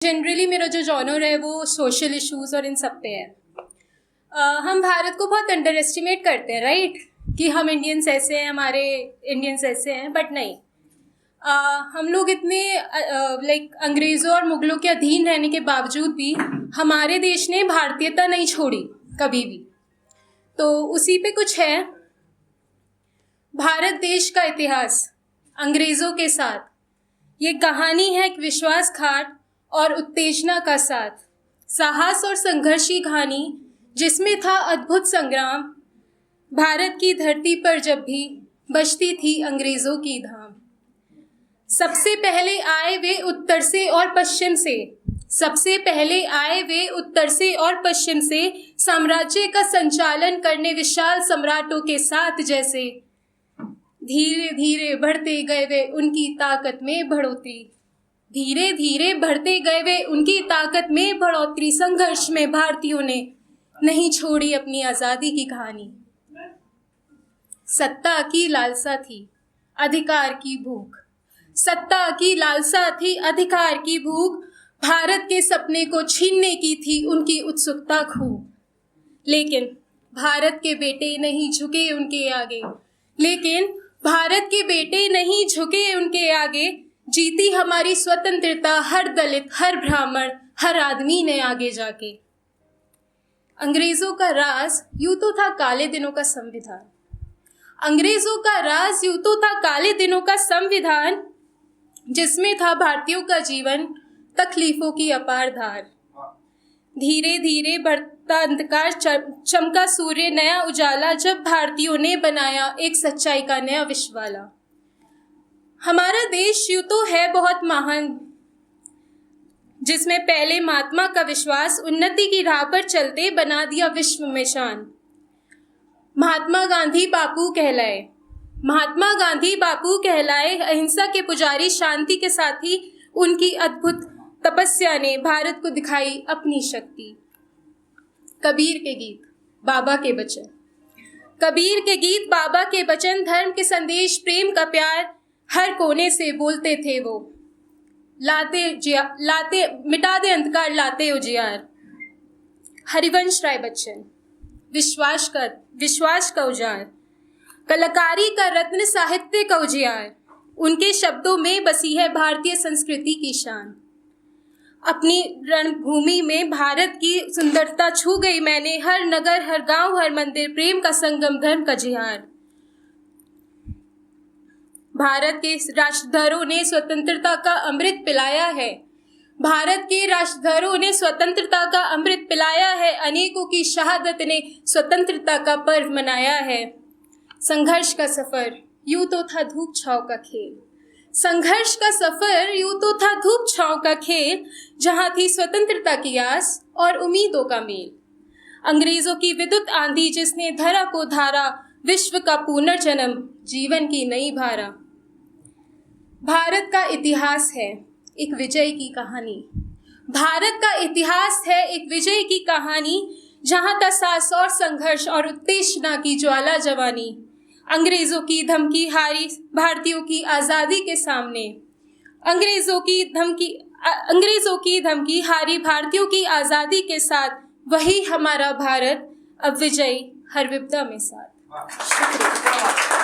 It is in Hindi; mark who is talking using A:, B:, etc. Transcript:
A: जनरली मेरा जो जॉनर है वो सोशल इश्यूज और इन सब पे है। हम भारत को बहुत अंडर एस्टिमेट करते हैं, राइट, कि हम इंडियंस ऐसे हैं, हमारे इंडियंस ऐसे हैं, बट नहीं। हम लोग इतने अंग्रेज़ों और मुग़लों के अधीन रहने के बावजूद भी हमारे देश ने भारतीयता नहीं छोड़ी कभी भी। तो उसी पे कुछ है। भारत देश का इतिहास अंग्रेज़ों के साथ ये कहानी है एक विश्वासघात और उत्तेजना का साथ, साहस और संघर्ष की कहानी जिसमें था अद्भुत संग्राम। भारत की धरती पर जब भी बजती थी अंग्रेज़ों की धाम, सबसे पहले आए वे उत्तर से और पश्चिम से, सबसे पहले आए वे उत्तर से और पश्चिम से, साम्राज्य का संचालन करने विशाल सम्राटों के साथ जैसे। धीरे धीरे बढ़ते गए वे उनकी ताकत में बढ़ोतरी, धीरे धीरे बढ़ते गए वे उनकी ताकत में बढ़ोतरी। संघर्ष में भारतीयों ने नहीं छोड़ी अपनी आज़ादी की कहानी। सत्ता की लालसा थी, अधिकार की भूख, सत्ता की लालसा थी, अधिकार की भूख, भारत के सपने को छीनने की थी उनकी उत्सुकता खूब। लेकिन भारत के बेटे नहीं झुके उनके आगे, लेकिन भारत के बेटे नहीं झुके उनके आगे। जीती हमारी स्वतंत्रता हर दलित, हर ब्राह्मण, हर आदमी ने आगे जाके। अंग्रेजों का राज यूं तो था काले दिनों का संविधान, अंग्रेजों का राज यूं तो था काले दिनों का संविधान, जिसमें था भारतीयों का जीवन तकलीफों की अपार धार। धीरे धीरे बढ़ता अंधकार चमका सूर्य नया उजाला, जब भारतीयों ने बनाया एक सच्चाई का नया विश्वाला। हमारा देश यूं तो है बहुत महान, जिसमें पहले महात्मा का विश्वास उन्नति की राह पर चलते बना दिया विश्व में शान। महात्मा गांधी बापू कहलाए, महात्मा गांधी बापू कहलाए, अहिंसा के पुजारी, शांति के साथी। उनकी अद्भुत तपस्या ने भारत को दिखाई अपनी शक्ति। कबीर के गीत, बाबा के वचन, कबीर के गीत, बाबा के वचन, धर्म के संदेश, प्रेम का प्यार हर कोने से बोलते थे वो। लाते मिटा दे अंधकार, लाते उजियार। हरिवंश राय बच्चन, विश्वास का उजाड़, कलाकारी का रत्न, साहित्य का उजियार। उनके शब्दों में बसी है भारतीय संस्कृति की शान। अपनी रणभूमि में भारत की सुंदरता छू गई मैंने, हर नगर, हर गांव, हर मंदिर, प्रेम का संगम, धर्म का जिहार। भारत के राष्ट्रधरों ने स्वतंत्रता का अमृत पिलाया है, भारत के राष्ट्रधरों ने स्वतंत्रता का अमृत पिलाया है, अनेकों की शहादत ने स्वतंत्रता का पर्व मनाया है। संघर्ष का सफर यूं तो था धूप छांव का खेल, संघर्ष का सफर यूं तो था धूप छांव का खेल, जहां थी स्वतंत्रता की आस और उम्मीदों का मेल। अंग्रेजों की विद्युत आंधी जिसने धरा को धारा, विश्व का पुनर्जन्म, जीवन की नई धारा। भारत का इतिहास है एक विजय की कहानी, भारत का इतिहास है एक विजय की कहानी, जहां था साहस और संघर्ष और उत्तेजना की ज्वाला जवानी। अंग्रेजों की धमकी हारी भारतीयों की आज़ादी के सामने, अंग्रेजों की धमकी हारी भारतीयों की आज़ादी के साथ, वही हमारा भारत अब विजयी हर विपदा में साथ। शुक्रिया।